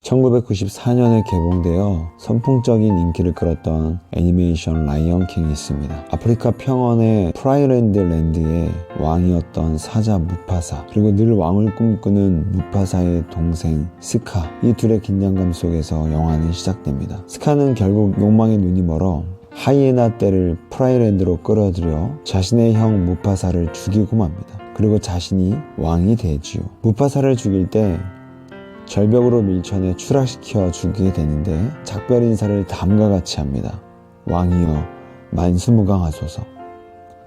1994년에 개봉되어 선풍적인 인기를 끌었던 애니메이션 라이언 킹이 있습니다. 아프리카 평원의 프라이랜드 랜드의 왕이었던 사자 무파사, 그리고 늘 왕을 꿈꾸는 무파사의 동생 스카, 이 둘의 긴장감 속에서 영화는 시작됩니다. 스카는 결국 욕망의 눈이 멀어 하이에나 떼를 프라이랜드로 끌어들여 자신의 형 무파사를 죽이고 맙니다. 그리고 자신이 왕이 되지요. 무파사를 죽일 때 절벽으로 밀쳐내 추락시켜 죽이게 되는데 작별 인사를 다음과 같이 합니다. 왕이여 만수무강하소서.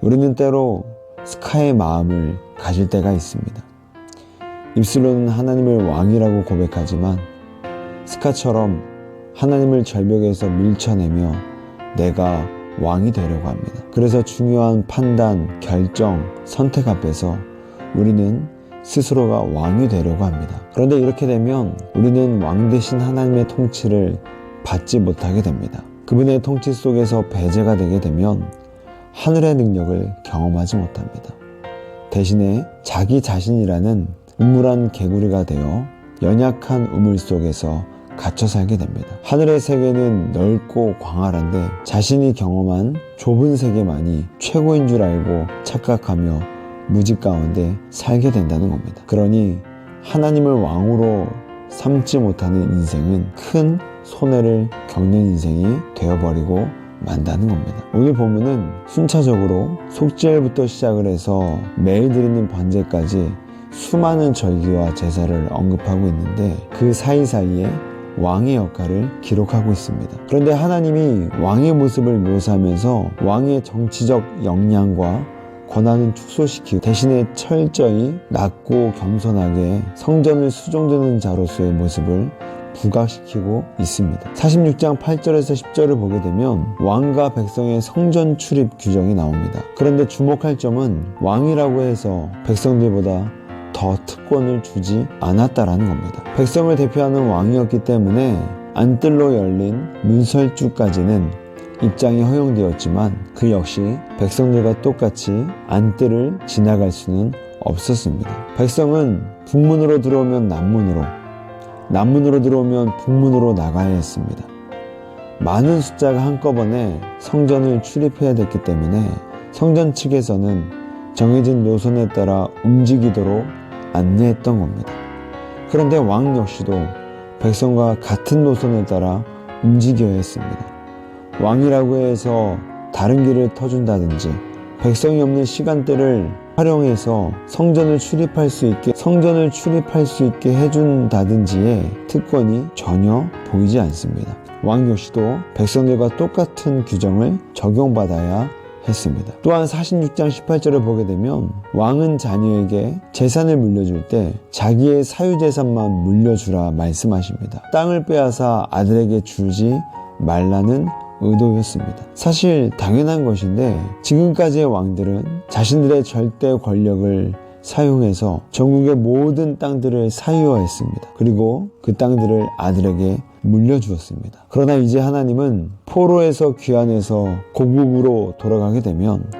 우리는 때로 스카의 마음을 가질 때가 있습니다. 입술로는 하나님을 왕이라고 고백하지만 스카처럼 하나님을 절벽에서 밀쳐내며 내가 왕이 되려고 합니다. 그래서 중요한 판단, 결정, 선택 앞에서 우리는 스스로가 왕이 되려고 합니다. 그런데 이렇게 되면 우리는 왕 대신 하나님의 통치를 받지 못하게 됩니다. 그분의 통치 속에서 배제가 되게 되면 하늘의 능력을 경험하지 못합니다. 대신에 자기 자신이라는 음울한 개구리가 되어 연약한 우물 속에서 갇혀 살게 됩니다. 하늘의 세계는 넓고 광활한데 자신이 경험한 좁은 세계만이 최고인 줄 알고 착각하며 무지 가운데 살게 된다는 겁니다. 그러니 하나님을 왕으로 삼지 못하는 인생은 큰 손해를 겪는 인생이 되어버리고 만다는 겁니다. 오늘 본문은 순차적으로 속죄일부터 시작을 해서 매일 드리는 번제까지 수많은 절기와 제사를 언급하고 있는데 그 사이사이에 왕의 역할을 기록하고 있습니다. 그런데 하나님이 왕의 모습을 묘사하면서 왕의 정치적 역량과 권한은 축소시키고 대신에 철저히 낮고 겸손하게 성전을 수종드는 자로서의 모습을 부각시키고 있습니다. 46장 8절에서 10절을 보게 되면 왕과 백성의 성전 출입 규정이 나옵니다. 그런데 주목할 점은 왕이라고 해서 백성들보다 더 특권을 주지 않았다라는 겁니다. 백성을 대표하는 왕이었기 때문에 안뜰로 열린 문설주까지는 입장이 허용되었지만 그 역시 백성들과 똑같이 안뜰을 지나갈 수는 없었습니다. 백성은 북문으로 들어오면 남문으로, 남문으로 들어오면 북문으로 나가야 했습니다. 많은 숫자가 한꺼번에 성전을 출입해야 됐기 때문에 성전 측에서는 정해진 노선에 따라 움직이도록 안내했던 겁니다. 그런데 왕 역시도 백성과 같은 노선에 따라 움직여야 했습니다. 왕이라고 해서 다른 길을 터준다든지 백성이 없는 시간대를 활용해서 성전을 출입할 수 있게 해준다든지의 특권이 전혀 보이지 않습니다. 왕 역시도 백성들과 똑같은 규정을 적용받아야 했습니다. 또한 46장 18절을 보게 되면 왕은 자녀에게 재산을 물려줄 때 자기의 사유재산만 물려주라 말씀하십니다. 땅을 빼앗아 아들에게 주지 말라는 의도였습니다. 사실 당연한 것인데 지금까지의 왕들은 자신들의 절대 권력을 사용해서 전국의 모든 땅들을 사유화했습니다. 그리고 그 땅들을 아들에게 물려주었습니다. 그러나 이제 하나님은 포로에서 귀환해서 고국으로 돌아가게 되면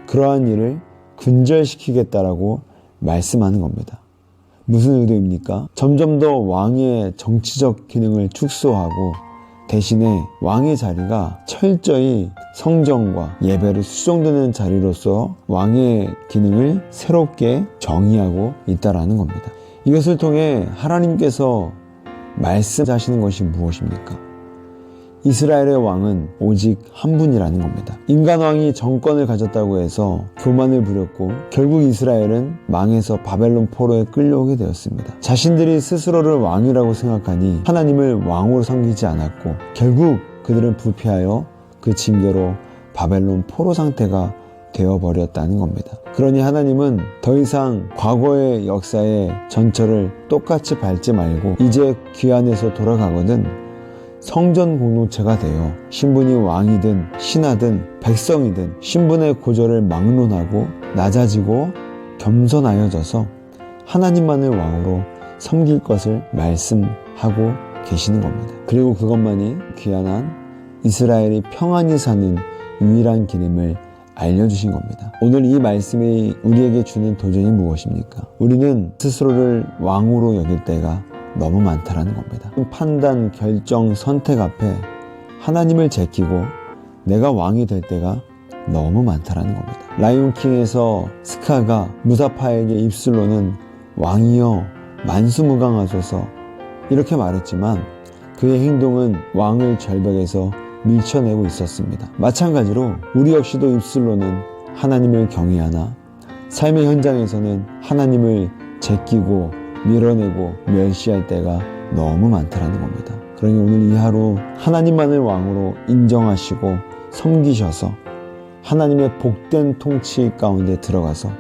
그러한 일을 근절시키겠다라고 말씀하는 겁니다. 무슨 의도입니까? 점점 더 왕의 정치적 기능을 축소하고 대신에 왕의 자리가 철저히 성전과 예배를 수종드는 자리로서 왕의 기능을 새롭게 정의하고 있다라는 겁니다. 이것을 통해 하나님께서 말씀하시는 것이 무엇입니까? 이스라엘의 왕은 오직 한 분이라는 겁니다. 인간왕이 정권을 가졌다고 해서 교만을 부렸고 결국 이스라엘은 망해서 바벨론 포로에 끌려오게 되었습니다. 자신들이 스스로를 왕이라고 생각하니 하나님을 왕으로 섬기지 않았고 결국 그들은 부패하여 그 징계로 바벨론 포로 상태가 되어버렸다는 겁니다. 그러니 하나님은 더 이상 과거의 역사의 전철을 똑같이 밟지 말고 이제 귀환해서 돌아가거든 성전 공동체가 되어 신분이 왕이든 신하든 백성이든 신분의 고절을 막론하고 낮아지고 겸손하여져서 하나님만을 왕으로 섬길 것을 말씀하고 계시는 겁니다. 그리고 그것만이 귀환한 이스라엘이 평안히 사는 유일한 길임을 알려주신 겁니다. 오늘 이 말씀이 우리에게 주는 도전이 무엇입니까? 우리는 스스로를 왕으로 여길 때가 너무 많다라는 겁니다. 판단, 결정, 선택 앞에 하나님을 제끼고 내가 왕이 될 때가 너무 많다라는 겁니다. 라이온킹에서 스카가 무사파에게 입술로는 왕이여 만수무강하소서 이렇게 말했지만 그의 행동은 왕을 절벽에서 밀쳐내고 있었습니다. 마찬가지로 우리 역시도 입술로는 하나님을 경외하나 삶의 현장에서는 하나님을 제끼고 밀어내고 멸시할 때가 너무 많다라는 겁니다. 그러니 오늘 이 하루 하나님만을 왕으로 인정하시고 섬기셔서 하나님의 복된 통치 가운데 들어가서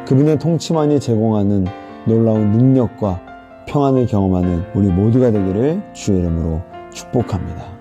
그분의 통치만이 제공하는 놀라운 능력과 평안을 경험하는 우리 모두가 되기를 주의 이름으로 축복합니다.